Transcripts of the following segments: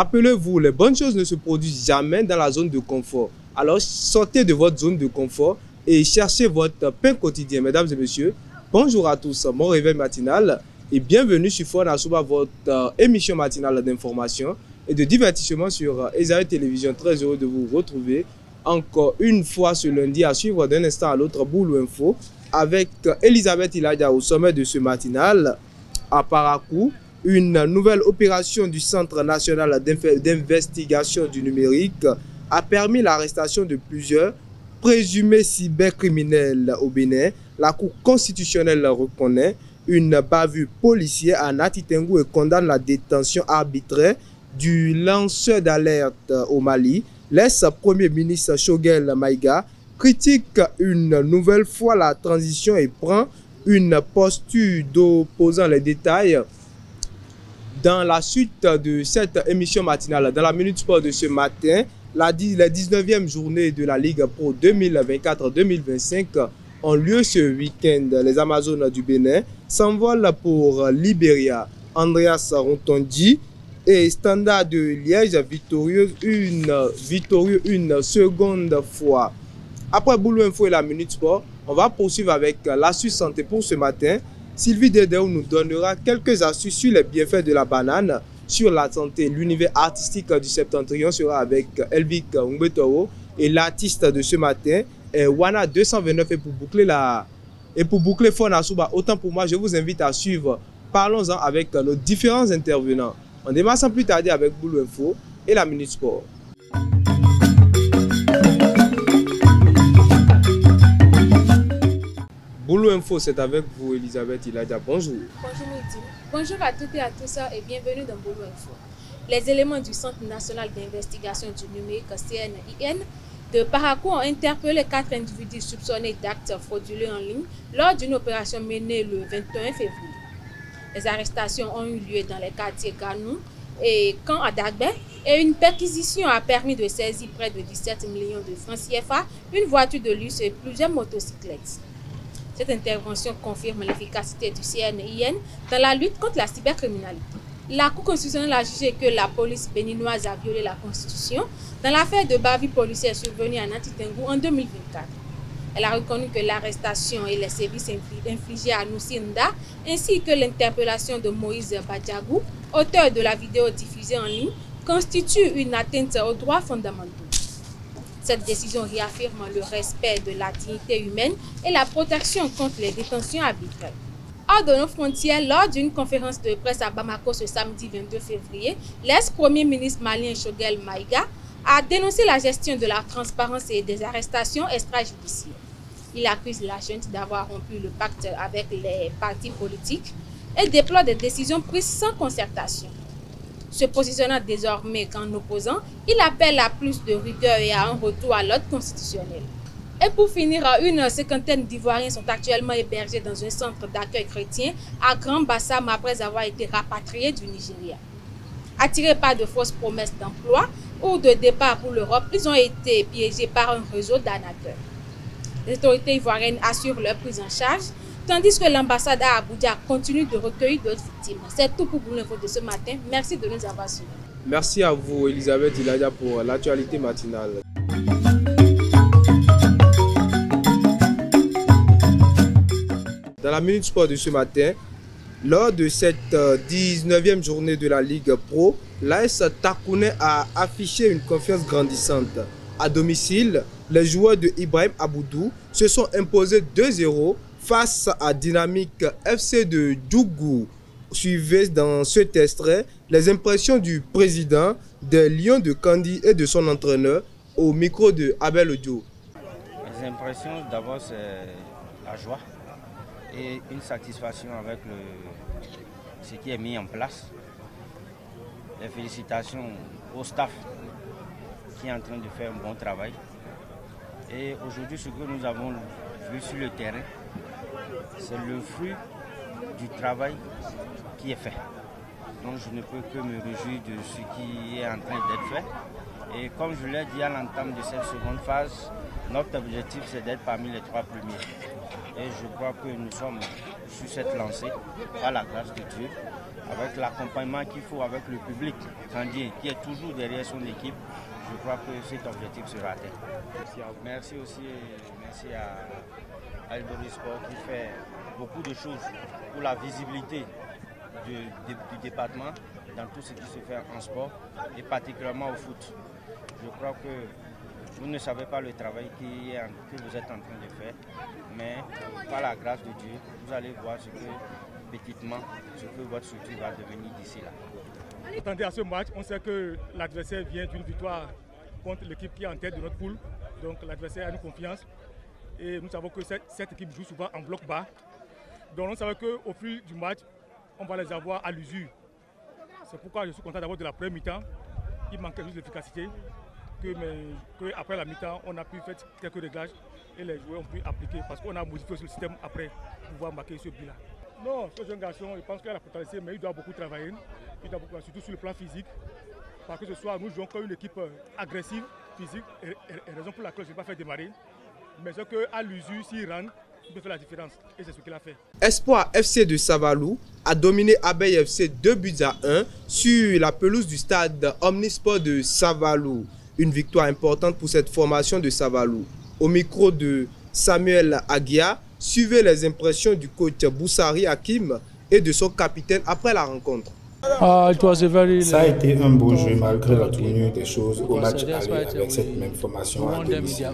Rappelez-vous, les bonnes choses ne se produisent jamais dans la zone de confort. Alors sortez de votre zone de confort et cherchez votre pain quotidien. Mesdames et messieurs, bonjour à tous, mon réveil matinal et bienvenue sur Fona Souba, votre émission matinale d'information et de divertissement sur Esaïe Télévision. Très heureux de vous retrouver encore une fois ce lundi à suivre d'un instant à l'autre Boulou Info avec Elisabeth Iladia au sommet de ce matinal. À Parakou, une nouvelle opération du Centre national d'investigation du numérique a permis l'arrestation de plusieurs présumés cybercriminels au Bénin. La Cour constitutionnelle reconnaît une bavure policière à Nati Tengou et condamne la détention arbitraire du lanceur d'alerte au Mali. L'ex-premier ministre Choguel Maïga critique une nouvelle fois la transition et prend une posture d'opposant. Les détails dans la suite de cette émission matinale. Dans la Minute Sport de ce matin, la 19e journée de la Ligue Pro 2024-2025 ont lieu ce week-end. Les Amazones du Bénin s'envolent pour Libéria. Andreas Rontondi et Standard de Liège victorieux une seconde fois. Après Boulou Info et la Minute Sport, on va poursuivre avec l'astuce santé pour ce matin. Sylvie Dedeo nous donnera quelques astuces sur les bienfaits de la banane sur la santé. L'univers artistique du Septentrion sera avec Elvic Umbetoro et l'artiste de ce matin est Wana 229. Et pour boucler Fona Souba, autant pour moi, je vous invite à suivre. Parlons-en avec nos différents intervenants. On démarre sans plus tarder avec Boulou Info et la Minute Sport. Boulou Info, c'est avec vous, Elisabeth Iladia. Bonjour. Bonjour, Midi. Bonjour à toutes et à tous et bienvenue dans Boulou Info. Les éléments du Centre national d'investigation du numérique, CNIN, de Parakou ont interpellé 4 individus soupçonnés d'actes frauduleux en ligne lors d'une opération menée le 21 février. Les arrestations ont eu lieu dans les quartiers Ganou et Camp Adagbe et une perquisition a permis de saisir près de 17 millions de francs CFA, une voiture de luxe et plusieurs motocyclettes. Cette intervention confirme l'efficacité du CNIN dans la lutte contre la cybercriminalité. La Cour constitutionnelle a jugé que la police béninoise a violé la Constitution dans l'affaire de bavure policière survenue à Nati Tengou en 2024. Elle a reconnu que l'arrestation et les services infligés à Nusinda ainsi que l'interpellation de Moïse Badjagou, auteur de la vidéo diffusée en ligne, constituent une atteinte aux droits fondamentaux. Cette décision réaffirme le respect de la dignité humaine et la protection contre les détentions arbitraires. Hors de nos frontières, lors d'une conférence de presse à Bamako ce samedi 22 février, l'ex-premier ministre malien Choguel Maïga a dénoncé la gestion de la transparence et des arrestations extrajudiciaires. Il accuse la junte d'avoir rompu le pacte avec les partis politiques et déplore des décisions prises sans concertation. Se positionnant désormais qu'en opposant, il appelle à plus de rigueur et à un retour à l'ordre constitutionnel. Et pour finir, une cinquantaine d'Ivoiriens sont actuellement hébergés dans un centre d'accueil chrétien à Grand Bassam après avoir été rapatriés du Nigeria. Attirés par de fausses promesses d'emploi ou de départ pour l'Europe, ils ont été piégés par un réseau d'arnaqueurs. Les autorités ivoiriennes assurent leur prise en charge, tandis que l'ambassade à Abuja continue de recueillir d'autres victimes. C'est tout pour l'info de ce matin. Merci de nous avoir suivis. Merci à vous, Elisabeth Iladia, pour l'actualité matinale. Dans la Minute Sport de ce matin, lors de cette 19e journée de la Ligue Pro, l'AS Takouné a affiché une confiance grandissante. À domicile, les joueurs de Ibrahim Aboudou se sont imposés 2-0 face à Dynamique FC de Djougou. Suivez dans cet extrait les impressions du président des Lions de Kandi et de son entraîneur au micro de Abel Odio. Les impressions, d'abord, c'est la joie et une satisfaction avec ce qui est mis en place. Les félicitations au staff qui est en train de faire un bon travail. Et aujourd'hui, ce que nous avons vu sur le terrain, c'est le fruit du travail qui est fait. Donc je ne peux que me réjouir de ce qui est en train d'être fait. Et comme je l'ai dit à l'entame de cette seconde phase, notre objectif c'est d'être parmi les 3 premiers. Et je crois que nous sommes sur cette lancée, par la grâce de Dieu, avec l'accompagnement qu'il faut avec le public candier qui est toujours derrière son équipe, je crois que cet objectif sera atteint. Merci aussi, merci à Eldoris Sport qui fait beaucoup de choses pour la visibilité du département dans tout ce qui se fait en sport et particulièrement au foot. Je crois que vous ne savez pas le travail que vous êtes en train de faire, mais par la grâce de Dieu, vous allez voir ce que votre structure va devenir d'ici là. Attendez à ce match, on sait que l'adversaire vient d'une victoire contre l'équipe qui est en tête de notre poule, donc l'adversaire a une confiance et nous savons que cette équipe joue souvent en bloc bas, donc on savait qu'au fil du match, on va les avoir à l'usure. C'est pourquoi je suis content d'avoir de la première mi-temps. Il manquait juste d'efficacité. Après la mi-temps, on a pu faire quelques réglages et les joueurs ont pu appliquer parce qu'on a modifié aussi le système après pour pouvoir marquer ce but-là. Non, ce jeune garçon, je pense qu'il a la potentialité, mais il doit beaucoup travailler. Il doit beaucoup, surtout sur le plan physique. Parce que ce soir, nous jouons comme une équipe agressive, physique, et raison pour laquelle je ne vais pas faire démarrer. Mais c'est qu'à l'usure, s'il rentre, il peut faire la différence. Et c'est ce qu'il a fait. Espoir FC de Savalou a dominé Abeille FC 2-1 sur la pelouse du stade Omnisport de Savalou. Une victoire importante pour cette formation de Savalou. Au micro de Samuel Aguia, suivez les impressions du coach Boussari Hakim et de son capitaine après la rencontre. Ça a été un beau jeu malgré la tournure des choses au match aller avec cette même formation à domicile.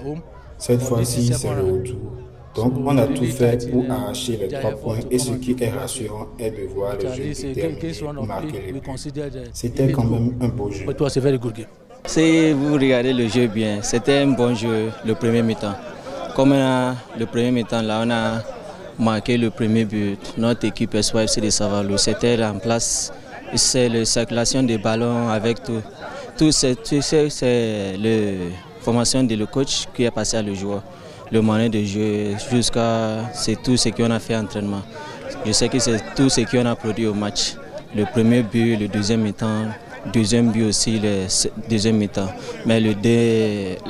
Cette fois-ci, c'est le retour. Donc, on a tout fait pour arracher les 3 points et ce qui est rassurant est de voir le jeu terminé, marquer les buts. C'était quand même un beau jeu. Si vous regardez le jeu bien, c'était un bon jeu le premier mi-temps. Comme le premier mi-temps, là, on a marqué le premier but. Notre équipe Espoir FC de Savalou, c'était en place. C'est la circulation des ballons avec tout. C'est la formation de le coach qui est passé à le joueur. Le moyen de jeu jusqu'à c'est tout ce qu'on a fait entraînement. Je sais que c'est tout ce qu'on a produit au match. Le premier but, le deuxième mi-temps, deuxième but aussi, le deuxième mi-temps. Mais le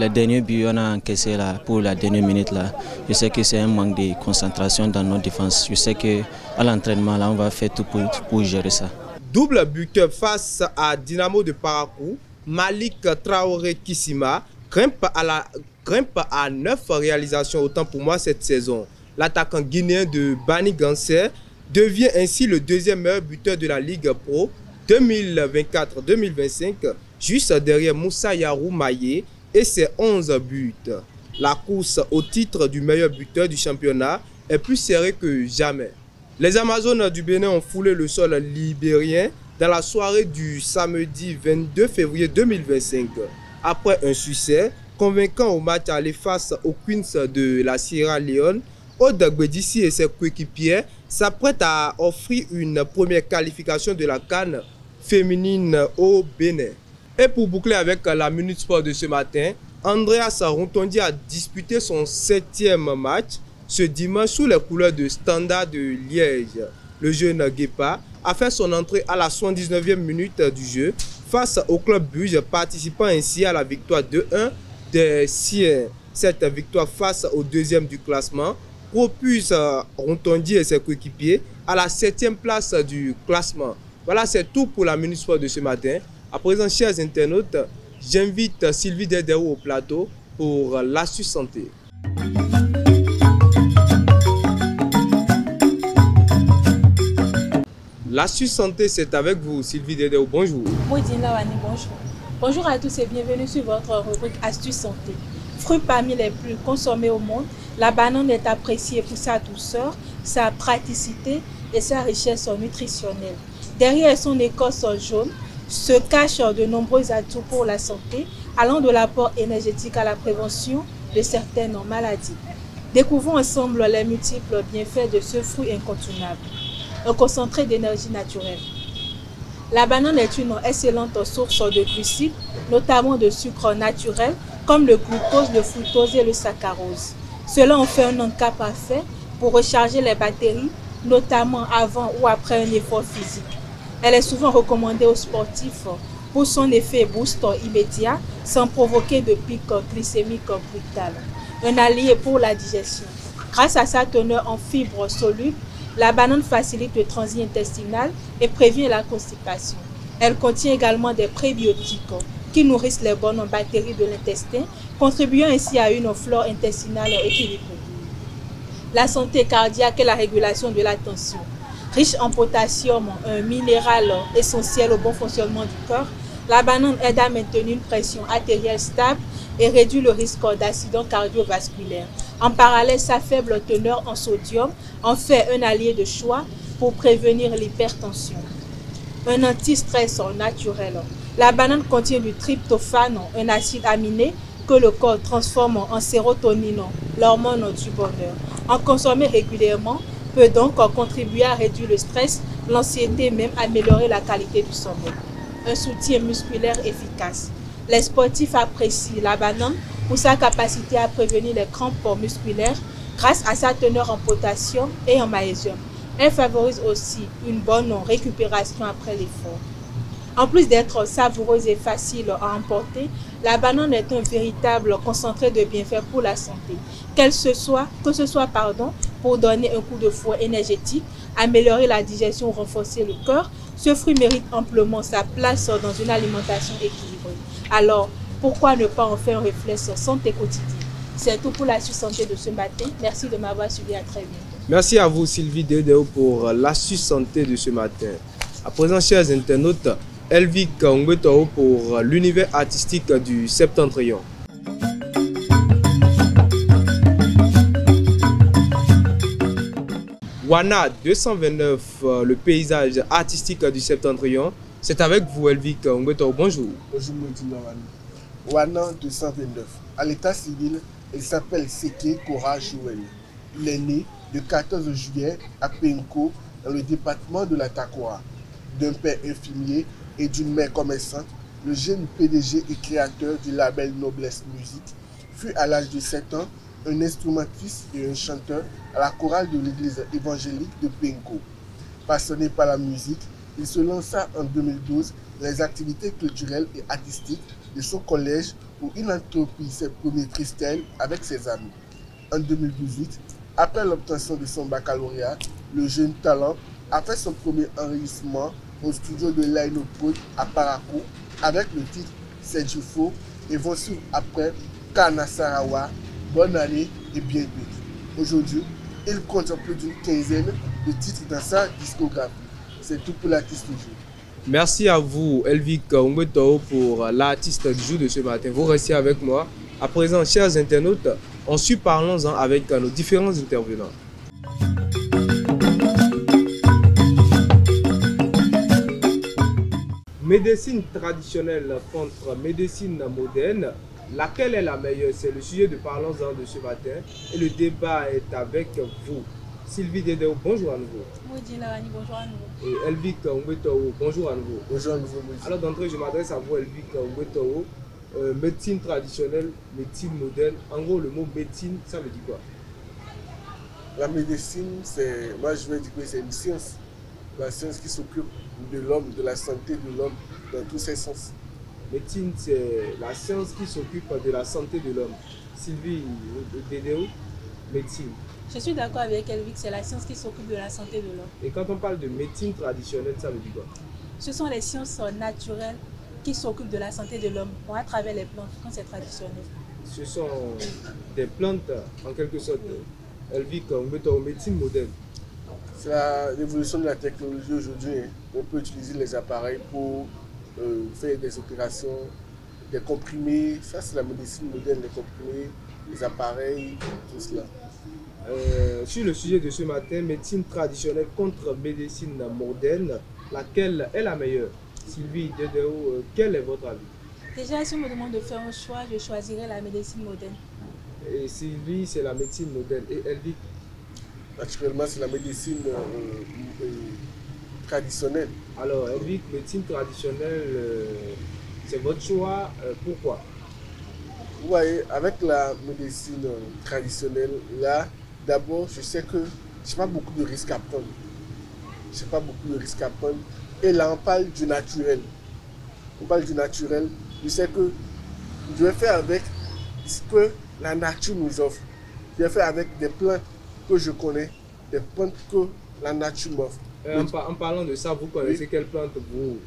dernier but, on a encaissé là, pour la dernière minute. Là. Je sais que c'est un manque de concentration dans notre défense. Je sais qu'à l'entraînement, là, on va faire tout pour gérer ça. Double buteur face à Dynamo de Parakou, Malik Traoré Kissima grimpe à 9 réalisations, autant pour moi cette saison. L'attaquant guinéen de Bani Ganser devient ainsi le deuxième meilleur buteur de la Ligue Pro 2024-2025, juste derrière Moussa Yarou Maye et ses 11 buts. La course au titre du meilleur buteur du championnat est plus serrée que jamais. Les Amazones du Bénin ont foulé le sol libérien dans la soirée du samedi 22 février 2025. Après un succès convaincant au match aller face aux Queens de la Sierra Leone, Aude Gbedissi et ses coéquipiers s'apprêtent à offrir une première qualification de la CAN féminine au Bénin. Et pour boucler avec la Minute Sport de ce matin, Andreas Rontondi a disputé son 7e match ce dimanche sous les couleurs de Standard de Liège. Le jeune Guépa a fait son entrée à la 79e minute du jeu face au club Buge, participant ainsi à la victoire 2-1 des siens. Cette victoire face au deuxième du classement propulse Rontondi et ses coéquipiers à la 7e place du classement. Voilà, c'est tout pour la Minute Sport de ce matin. À présent, chers internautes, j'invite Sylvie Dedeo au plateau pour l'astuce santé. L'astuce santé, c'est avec vous, Sylvie Dedeo. Bonjour. Bonjour. Bonjour à tous et bienvenue sur votre rubrique Astuce santé. Fruit parmi les plus consommés au monde, la banane est appréciée pour sa douceur, sa praticité et sa richesse nutritionnelle. Derrière son écorce jaune se cachent de nombreux atouts pour la santé, allant de l'apport énergétique à la prévention de certaines maladies. Découvrons ensemble les multiples bienfaits de ce fruit incontournable. Un concentré d'énergie naturelle. La banane est une excellente source de glucides, notamment de sucre naturel, comme le glucose, le fructose et le saccharose. Cela en fait un encas parfait pour recharger les batteries, notamment avant ou après un effort physique. Elle est souvent recommandée aux sportifs pour son effet boost immédiat sans provoquer de pic glycémique brutal. Un allié pour la digestion. Grâce à sa teneur en fibres solubles La banane facilite le transit intestinal et prévient la constipation. Elle contient également des prébiotiques qui nourrissent les bonnes bactéries de l'intestin, contribuant ainsi à une flore intestinale équilibrée. La santé cardiaque et la régulation de la tension. Riche en potassium, un minéral essentiel au bon fonctionnement du corps, la banane aide à maintenir une pression artérielle stable et réduit le risque d'accident cardiovasculaire. En parallèle, sa faible teneur en sodium en fait un allié de choix pour prévenir l'hypertension. Un anti-stress naturel. La banane contient du tryptophane, un acide aminé que le corps transforme en sérotonine, l'hormone du bonheur. En consommer régulièrement peut donc contribuer à réduire le stress, l'anxiété et même améliorer la qualité du sommeil. Un soutien musculaire efficace. Les sportifs apprécient la banane pour sa capacité à prévenir les crampes musculaires grâce à sa teneur en potassium et en magnésium. Elle favorise aussi une bonne récupération après l'effort. En plus d'être savoureuse et facile à emporter, la banane est un véritable concentré de bienfaits pour la santé. Que ce soit pour donner un coup de fouet énergétique, améliorer la digestion ou renforcer le corps, ce fruit mérite amplement sa place dans une alimentation équilibrée. Alors, pourquoi ne pas en faire un réflexe santé quotidienne? C'est tout pour l'astuce santé de ce matin. Merci de m'avoir suivi. À très bientôt. Merci à vous, Sylvie Dedeo, pour l'astuce santé de ce matin. À présent, chers internautes, Elvic Ngwetao pour l'univers artistique du Septentrion. Wana 229, le paysage artistique du Septentrion. C'est avec vous, Elvic Ngwetao. Bonjour. Bonjour, Wana 229. À l'état civil, il s'appelle Seke Kora Joël. Il est né le 14 juillet à Penko, dans le département de la Takwa. D'un père infirmier et d'une mère commerçante, le jeune PDG et créateur du label Noblesse Music fut à l'âge de 7 ans un instrumentiste et un chanteur à la chorale de l'église évangélique de Penko. Passionné par la musique, il se lança en 2012 dans les activités culturelles et artistiques de son collège où il entreprit ses premiers freestyles avec ses amis. En 2018, après l'obtention de son baccalauréat, le jeune talent a fait son premier enregistrement au studio de Lino Prod à Parakou avec le titre C'est du faux et vont suivre après Kana Sarawa, Bonne année et bien d'autres. Aujourd'hui, il compte plus d'une quinzaine de titres dans sa discographie. C'est tout pour l'artiste du jour. Merci à vous, Elvic Ngwetao, pour l'artiste du jour de ce matin. Vous restez avec moi. À présent, chers internautes, ensuite parlons-en avec nos différents intervenants. Médecine traditionnelle contre médecine moderne, laquelle est la meilleure? C'est le sujet de Parlons-en de ce matin et le débat est avec vous. Sylvie Dedeo, bonjour à nouveau. Bonjour à nouveau. Et Elvic Ngwetao, bonjour à nouveau. Bonjour à nouveau. Alors d'entrée, je m'adresse à vous, Elvic Ngwetao. Médecine traditionnelle, médecine moderne. En gros, le mot médecine, ça veut dire quoi? La médecine, moi je vais dire que c'est une science. La science qui s'occupe de l'homme, de la santé de l'homme, dans tous ses sens. Médecine, c'est la science qui s'occupe de la santé de l'homme. Sylvie Dedeo, médecine. Je suis d'accord avec Elvic, c'est la science qui s'occupe de la santé de l'homme. Et quand on parle de médecine traditionnelle, ça veut dire quoi? Ce sont les sciences naturelles qui s'occupent de la santé de l'homme à travers les plantes, quand c'est traditionnel. Ce sont des plantes, en quelque sorte. Elvic Ngwetao, médecine moderne. C'est l'évolution de la technologie aujourd'hui. On peut utiliser les appareils pour faire des opérations, des comprimés. Ça, c'est la médecine moderne, les comprimés, les appareils, tout cela. Sur le sujet de ce matin, médecine traditionnelle contre médecine moderne, laquelle est la meilleure? Sylvie Dedeo, quel est votre avis? Déjà, si on me demande de faire un choix, je choisirais la médecine moderne. Et Sylvie, c'est la médecine moderne. Et Elvic? Naturellement, c'est la médecine traditionnelle. Alors, Elvic, médecine traditionnelle, c'est votre choix. Pourquoi? Vous voyez, avec la médecine traditionnelle, là, d'abord, je sais que je n'ai pas beaucoup de risques à prendre. Je n'ai pas beaucoup de risques à prendre. Et là, on parle du naturel. On parle du naturel. Je sais que je vais faire avec ce que la nature nous offre. Je vais faire avec des plantes que je connais, des plantes que la nature m'offre. En parlant de ça, vous connaissez quelle plante vous,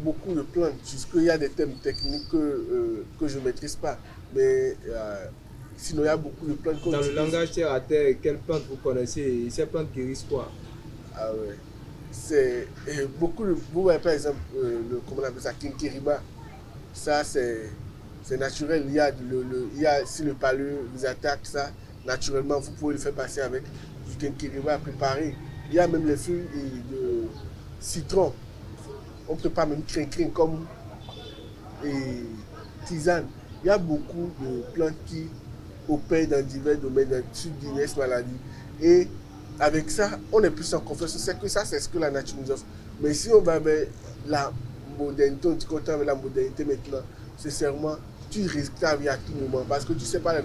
beaucoup de plantes, jusqu'il y a des thèmes techniques que je ne maîtrise pas. Mais sinon, il y a beaucoup de plantes. Dans le langage terre à terre, quelles plantes vous connaissez et ces plantes guérissent quoi? Ah ouais. C'est beaucoup de. Vous voyez par exemple, comment on appelle ça, Kinkiriba. Ça, c'est naturel. Il y a, si le palud vous attaque, ça, naturellement, vous pouvez le faire passer avec du Kinkiriba préparé. Il y a même les feuilles de citron. On ne peut pas même crin comme tisane. Il y a beaucoup de plantes qui opèrent dans divers domaines, sur diverses maladies. Et avec ça, on est plus en confiance. C'est que ça, c'est ce que la nature nous offre. Mais si on va vers la modernité, on dit qu'on est avec la modernité maintenant, sincèrement, tu risques ta vie à tout moment. Parce que tu ne sais pas les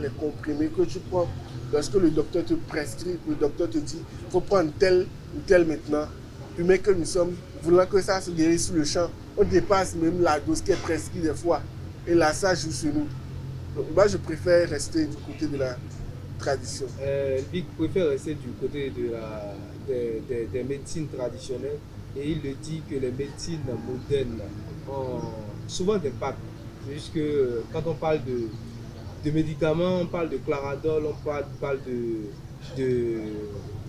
comprimés, que tu prends. Lorsque le docteur te prescrit, le docteur te dit il faut prendre tel ou tel maintenant. Humains que nous sommes, voulant que ça se guérisse sur le champ, on dépasse même la dose qui est prescrite des fois. Et là, ça joue sur nous. Donc, moi, je préfère rester du côté de la tradition. Vic préfère rester du côté des médecines traditionnelles. Et il le dit que les médecines modernes ont souvent des impacts. C'est juste que quand on parle de médicaments, on parle de Claradol, on parle de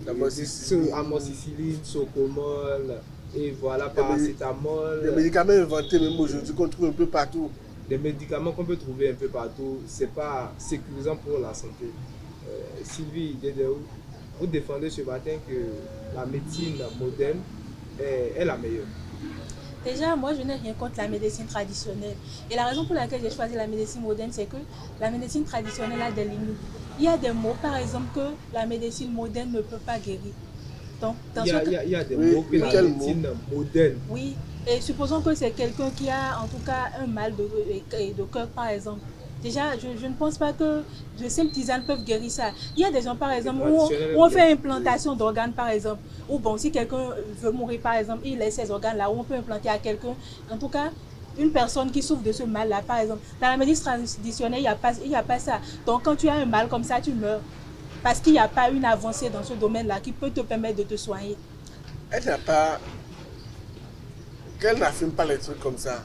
amoxicilline, Socomol, et voilà, paracétamol. Les médicaments inventés même aujourd'hui qu'on trouve un peu partout. Des médicaments qu'on peut trouver un peu partout, c'est pas sécurisant pour la santé. Sylvie, vous défendez ce matin que la médecine moderne est la meilleure. Déjà, moi, je n'ai rien contre la médecine traditionnelle. Et la raison pour laquelle j'ai choisi la médecine moderne, c'est que la médecine traditionnelle a des limites. Il y a des mots, par exemple, que la médecine moderne ne peut pas guérir. Donc, il y a des mots que la médecine moderne. Oui, et supposons que c'est quelqu'un qui a en tout cas un mal de cœur, par exemple. Déjà, je ne pense pas que de simples tisanes peuvent guérir ça. Il y a des gens, par exemple, où on fait implantation d'organes, par exemple. Ou bon, si quelqu'un veut mourir, par exemple, il laisse ses organes là, où on peut implanter à quelqu'un. En tout cas, une personne qui souffre de ce mal-là, par exemple. Dans la médecine traditionnelle, il n'y a pas ça. Donc, quand tu as un mal comme ça, tu meurs. Parce qu'il n'y a pas une avancée dans ce domaine-là qui peut te permettre de te soigner. Elle n'a pas... Qu'elle n'affirme pas les trucs comme ça,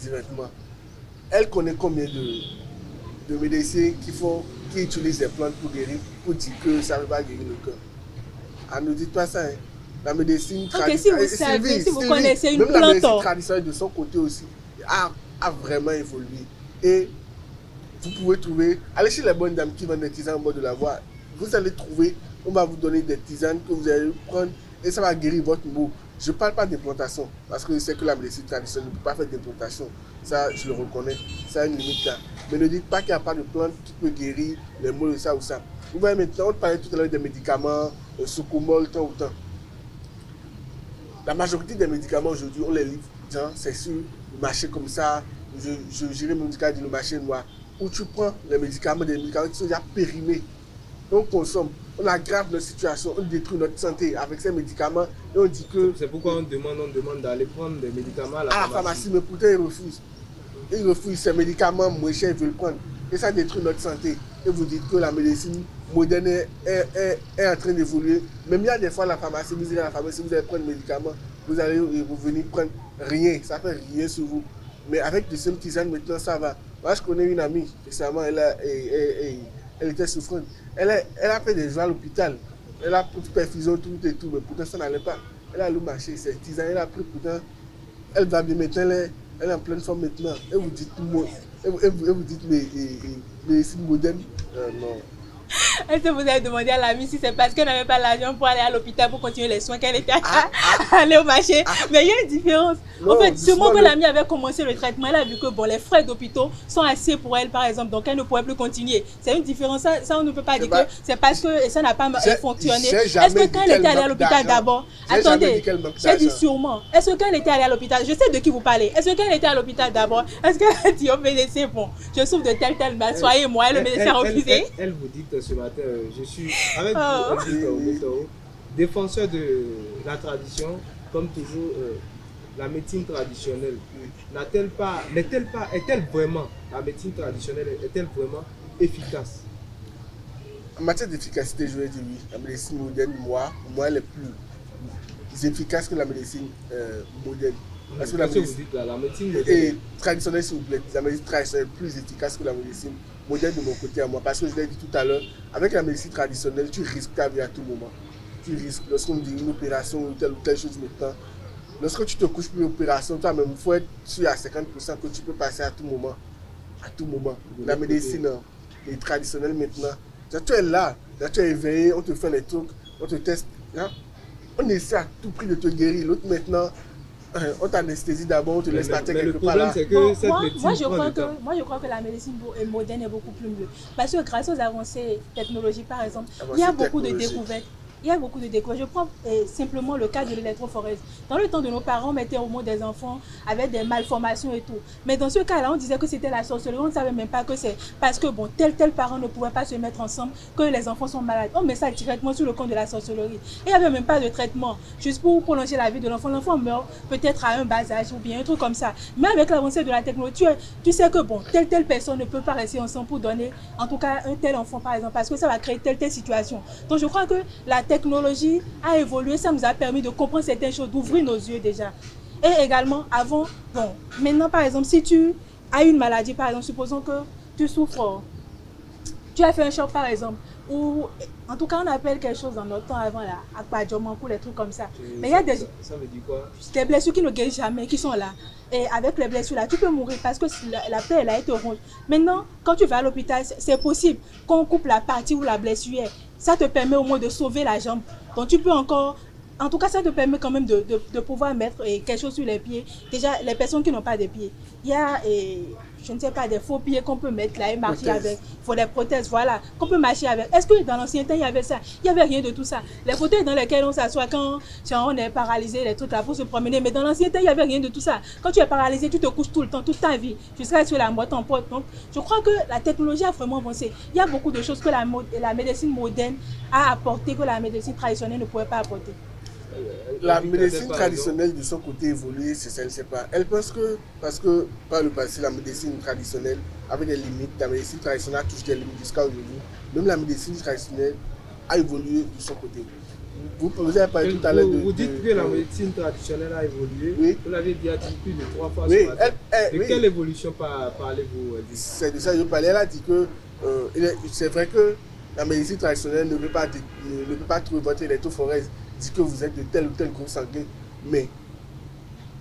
directement. Elle connaît combien de médecins qui utilisent des plantes pour guérir, pour dire que ça ne va pas guérir le cœur. Ah, ne dites pas ça, hein. La médecine traditionnelle, si vous connaissez une plante, la médecine traditionnelle de son côté aussi a vraiment évolué. Et vous pouvez trouver, allez chez les bonnes dames qui vendent des tisanes en bord de la voie, vous allez trouver, on va vous donner des tisanes que vous allez prendre et ça va guérir votre mot. Je ne parle pas d'implantation, parce que je sais que la médecine traditionnelle ne peut pas faire d'implantation. Ça, je le reconnais, ça a une limite là. Mais ne dites pas qu'il n'y a pas de plante qui peut guérir les maux de ça ou ça. Vous voyez maintenant, on parlait tout à l'heure des médicaments, Socomol, temps ou temps. La majorité des médicaments aujourd'hui, on les livre, c'est sur le marché comme ça, je dirais même du cas du marché noir, où tu prends les médicaments, des médicaments qui sont déjà périmés. On consomme, on aggrave notre situation, on détruit notre santé avec ces médicaments et on dit que... C'est pourquoi on demande d'aller prendre des médicaments à la pharmacie. Mais pourtant ils refusent. Ils refusent ces médicaments moins chers, ils veulent prendre. Et ça détruit notre santé. Et vous dites que la médecine moderne est en train d'évoluer. Même il y a des fois à la pharmacie, vous allez à la pharmacie, vous allez prendre des médicaments, vous allez revenir prendre rien, ça fait rien sur vous. Mais avec des simples tisanes maintenant ça va. Moi je connais une amie, récemment elle était souffrante. Elle a fait des jours à l'hôpital. Elle a pris perfusion, tout et tout, mais pourtant ça n'allait pas. Elle a allé marcher, c'est tisane, elle a pris pourtant. Elle va bien maintenant, elle est en pleine forme maintenant. Et vous dites, mais c'est moderne. Non. Est-ce que vous avez demandé à l'amie si c'est parce qu'elle n'avait pas l'argent pour aller à l'hôpital pour continuer les soins qu'elle était allée au marché? Mais il y a une différence. Non, en fait, sûrement que l'amie avait commencé le traitement, elle a vu que bon, les frais d'hôpital sont assez pour elle, par exemple, donc elle ne pourrait plus continuer. C'est une différence. Ça, on ne peut pas dire que c'est parce que ça n'a pas fonctionné. Est-ce que quand elle était allée à l'hôpital d'abord, attendez, j'ai dit sûrement. Est-ce que quand elle était allée à l'hôpital, je sais de qui vous parlez, est-ce que quand elle était à l'hôpital d'abord, est-ce qu'elle a dit au médecin, bon, je souffre de tel mal, soyez-moi, le médecin a refusé? Elle vous dit ce matin, je suis avec vous, défenseur de la tradition, comme toujours, la médecine traditionnelle est-elle vraiment, la médecine traditionnelle est-elle vraiment efficace? En matière d'efficacité, je vais dire oui. La médecine moderne, moi, elle est plus efficace que la médecine moderne. Parce que la médecine moderne traditionnelle, s'il vous plaît, la médecine traditionnelle est plus efficace que la médecine moderne de mon côté à moi. Parce que je l'ai dit tout à l'heure, avec la médecine traditionnelle, tu risques ta vie à tout moment. Tu risques, lorsqu'on me dit une opération ou telle chose maintenant, lorsque tu te couches pour une opération, toi-même, il faut être sûr à 50% que tu peux passer à tout moment. À tout moment. La médecine est traditionnelle maintenant. Tu es là, tu es éveillé, on te fait les trucs, on te teste. Hein? On essaie à tout prix de te guérir. L'autre maintenant, on t'anesthésie d'abord, on te laisse partir quelque part là. Moi, je crois que la médecine moderne est beaucoup plus mieux. Parce que grâce aux avancées technologiques, par exemple, il y a beaucoup de découvertes. Il y a beaucoup de découvertes. Je prends simplement le cas de l'électrophorèse. Dans le temps de nos parents, on mettait au monde des enfants avec des malformations et tout. Mais dans ce cas-là, on disait que c'était la sorcellerie. On ne savait même pas que c'est parce que bon, tel parent ne pouvait pas se mettre ensemble que les enfants sont malades. On met ça directement sur le compte de la sorcellerie. Et il n'y avait même pas de traitement. Juste pour prolonger la vie de l'enfant. L'enfant meurt peut-être à un bas âge ou bien un truc comme ça. Mais avec l'avancée de la technologie, tu sais que bon, telle personne ne peut pas rester ensemble pour donner en tout cas un tel enfant par exemple. Parce que ça va créer telle situation. Donc je crois que la technologie a évolué, ça nous a permis de comprendre certaines choses, d'ouvrir nos yeux déjà. Et également, avant, bon, maintenant par exemple, si tu as une maladie, par exemple, supposons que tu souffres, tu as fait un choc par exemple, ou en tout cas on appelle quelque chose dans notre temps avant là, akpadjoman pour les trucs comme ça. Mais il y a des blessures qui ne guérissent jamais, qui sont là. Et avec les blessures là, tu peux mourir parce que la plaie elle a été ronge. Maintenant, quand tu vas à l'hôpital, c'est possible qu'on coupe la partie où la blessure est. Ça te permet au moins de sauver la jambe. Donc tu peux encore, en tout cas ça te permet quand même de pouvoir mettre quelque chose sur les pieds. Déjà les personnes qui n'ont pas de pieds, il y a, je ne sais pas, des faux pieds qu'on peut mettre là et marcher avec. Il faut des prothèses, voilà, qu'on peut marcher avec. Est-ce que dans l'ancien temps il y avait ça? Il n'y avait rien de tout ça. Les fauteuils dans lesquels on s'assoit quand on est paralysé, les trucs là pour se promener. Mais dans l'ancien temps il n'y avait rien de tout ça. Quand tu es paralysé, tu te couches tout le temps, toute ta vie, jusqu'à ce que la mort t'emporte. Donc je crois que la technologie a vraiment avancé. Il y a beaucoup de choses que la médecine moderne a apporté que la médecine traditionnelle ne pouvait pas apporter. La médecine traditionnelle de son côté évoluée, c'est ça, elle ne sait pas. Elle pense que, parce que par le passé, la médecine traditionnelle avait des limites, la médecine traditionnelle a toujours des limites jusqu'à aujourd'hui. Même la médecine traditionnelle a évolué de son côté. Vous avez parlé tout à l'heure de... Vous dites que la médecine traditionnelle a évolué, oui. Vous l'avez dit plus de 3 fois oui, ce matin. De quelle évolution parlez-vous? C'est de ça que je parlais. Elle a dit que c'est vrai que la médecine traditionnelle ne peut pas trouver votre électrophorèse, dit que vous êtes de tel ou tel groupe sanguin. Mais,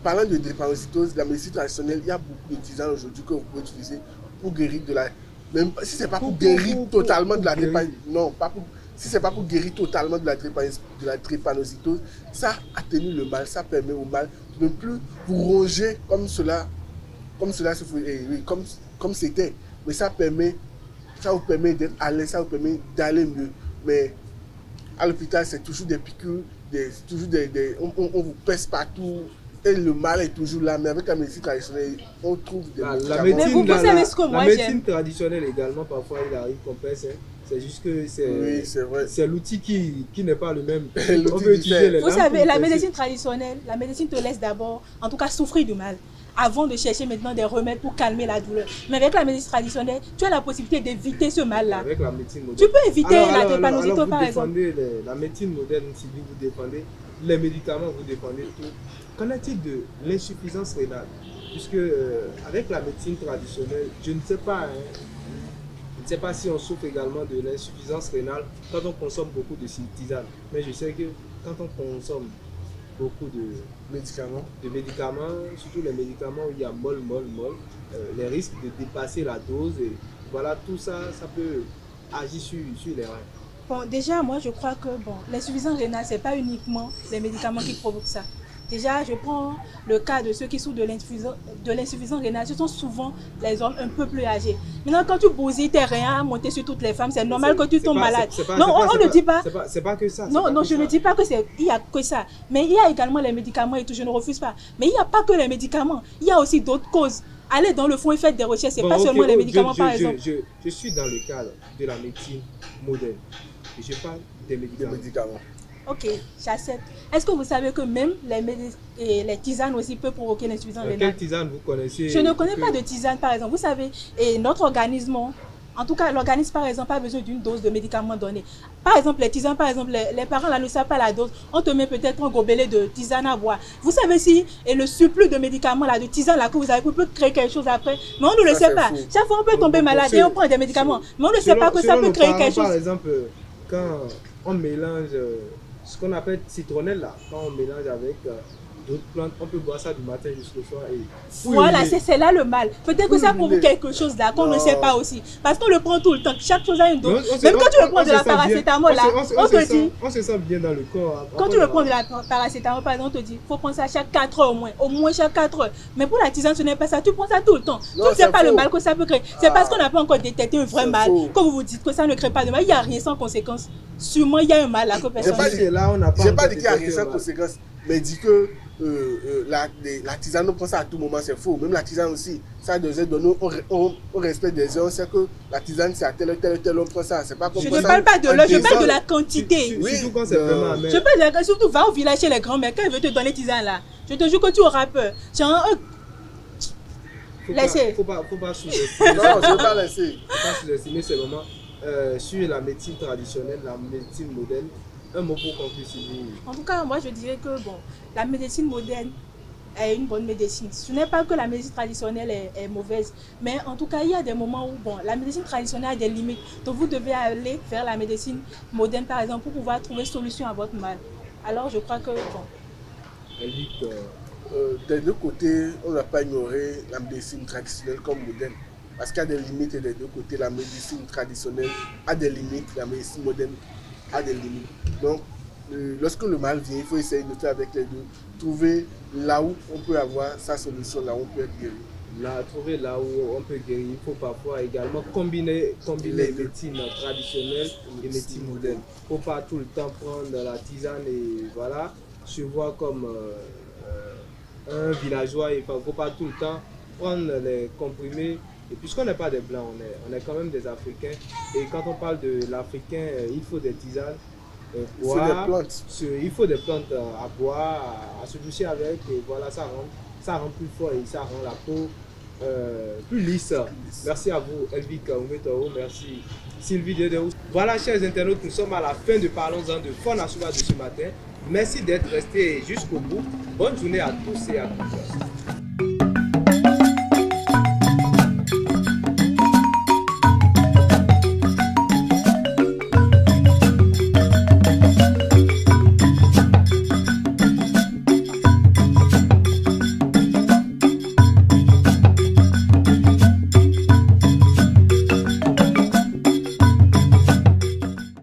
parlant de drépanocytose, la médecine traditionnelle, il y a beaucoup de tisanes aujourd'hui que vous pouvez utiliser pour guérir de la... Même si ce n'est pas pour guérir totalement de la drépanocytose, non, pas pour... Si ce n'est pas pour guérir totalement de la drépanocytose, ça atténue le mal, ça permet au mal de ne plus vous ronger comme c'était. Mais ça vous permet d'être à l'aise, ça vous permet d'aller mieux. Mais à l'hôpital, c'est toujours des piqûres, on vous pèse partout. Et le mal est toujours là, mais avec la médecine traditionnelle, on trouve des la médecine traditionnelle également, parfois il arrive qu'on pèse. C'est juste que c'est l'outil qui n'est pas le même. On peut utiliser les Vous savez, la médecine traditionnelle, la médecine te laisse d'abord, en tout cas, souffrir du mal, avant de chercher maintenant des remèdes pour calmer la douleur. Mais avec la médecine traditionnelle, tu as la possibilité d'éviter ce mal-là. Avec la médecine moderne. Tu peux éviter la drépanocytose, par exemple. La médecine moderne, si vous défendez, les médicaments, vous défendez tout. Qu'en est-il de l'insuffisance rénale? Puisque avec la médecine traditionnelle, je ne sais pas, je ne sais pas si on souffre également de l'insuffisance rénale quand on consomme beaucoup de tisane. Mais je sais que quand on consomme beaucoup de médicaments, surtout les médicaments où il y a molle, les risques de dépasser la dose, et voilà, tout ça, ça peut agir sur les reins. Bon, déjà, moi, je crois que l'insuffisance rénale, ce n'est pas uniquement les médicaments qui provoquent ça. Déjà, je prends le cas de ceux qui souffrent de l'insuffisance rénale. Ce sont souvent les hommes un peu plus âgés. Maintenant, quand tu bousilles tes reins à monter sur toutes les femmes, c'est normal que tu tombes malade. Non, on ne dit pas. C'est pas que ça. Non, je ne dis pas qu'il n'y a que ça. Mais il y a également les médicaments et tout, je ne refuse pas. Mais il n'y a pas que les médicaments. Il y a aussi d'autres causes. Allez dans le fond et faites des recherches. Ce n'est pas seulement les médicaments, par exemple. Je suis dans le cadre de la médecine moderne. Et je parle des médicaments. Ok, j'accepte. Est-ce que vous savez que même les tisanes aussi peuvent provoquer l'insuffisance rénale? Quelle tisane vous connaissez? Je ne connais pas de tisane, par exemple. Vous savez, et notre organisme, En tout cas, l'organisme, par exemple, a besoin d'une dose de médicaments donnée. Par exemple, les tisanes, par exemple, les parents là ne savent pas la dose. On te met peut-être un gobelet de tisane à boire. Vous savez si et le surplus de médicaments là, de tisane là que vous avez, vous peut créer quelque chose après. Mais on ne le sait pas. Fou. Chaque fois, on peut tomber malade et on prend des médicaments. Mais on ne sait pas que ça peut créer quelque chose. Par exemple, quand on mélange ce qu'on appelle citronnelle là, quand on mélange avec d'autres plantes, on peut boire ça du matin jusqu'au soir. Et voilà, c'est là le mal. Peut-être que ça provoque quelque chose là qu'on ne sait pas aussi. Parce qu'on le prend tout le temps. Chaque chose a une dose. Même quand tu le prends de la paracétamol là, on te dit. On se sent bien dans le corps. Quand tu le prends de la paracétamol, par exemple, on te dit faut prendre ça chaque 4 heures au moins. Au moins chaque 4 heures. Mais pour la tisane, ce n'est pas ça. Tu prends ça tout le temps. Tu ne sais pas le mal que ça peut créer. C'est parce qu'on n'a pas encore détecté un vrai mal. Quand vous vous dites que ça ne crée pas de mal, il n'y a rien sans conséquence. Sûrement, il y a un mal là que personne ne sait. Je n'ai pas dit qu'il n'y a rien sans conséquence, mais dit que la tisane, on prend ça à tout moment, c'est faux. Même la tisane aussi, ça doit être donné au respect des gens. On sait que la tisane, c'est à tel on prend ça. C'est pas comme je ne parle pas de l'heure, je parle de la quantité. Oui, surtout quand c'est vraiment amer. Je parle de la surtout va au village chez les grands-mères, quand ils veulent te donner tisane là, je te jure que tu auras peur. Laissez. Faut pas sous-estimer. Non, je ne veux pas laisser. Faut pas sous-estimer, c'est vraiment sur la médecine traditionnelle, la médecine moderne. Un mot pour conclure, Sylvie. En tout cas, moi je dirais que bon, la médecine moderne est une bonne médecine. Ce n'est pas que la médecine traditionnelle est mauvaise, mais en tout cas, il y a des moments où bon, la médecine traditionnelle a des limites. Donc vous devez aller vers la médecine moderne, par exemple, pour pouvoir trouver solution à votre mal. Alors je crois que bon. Des deux côtés, on ne va pas ignorer la médecine traditionnelle comme moderne. Parce qu'il y a des limites des deux côtés. La médecine traditionnelle a des limites, la médecine moderne a des limites. Donc, lorsque le mal vient, il faut essayer de faire avec les deux. Trouver là où on peut avoir sa solution, là où on peut être guéri. Trouver là où on peut guérir. Il faut parfois également combiner médecine traditionnelle et médecine moderne. Il ne faut pas tout le temps prendre la tisane et voilà, se voir comme un villageois. Il ne faut pas tout le temps prendre les comprimés. Et puisqu'on n'est pas des blancs, on est quand même des Africains. Et quand on parle de l'Africain, il faut des tisanes, il faut des plantes à boire, à se doucher avec. Et voilà, ça rend plus fort et ça rend la peau plus lisse. Merci à vous, Elvic Oumetoro. Merci, Sylvie Dedéou. Voilà, chers internautes, nous sommes à la fin de Parlons-en de Faune Assouba de ce matin. Merci d'être restés jusqu'au bout. Bonne journée à tous et à toutes.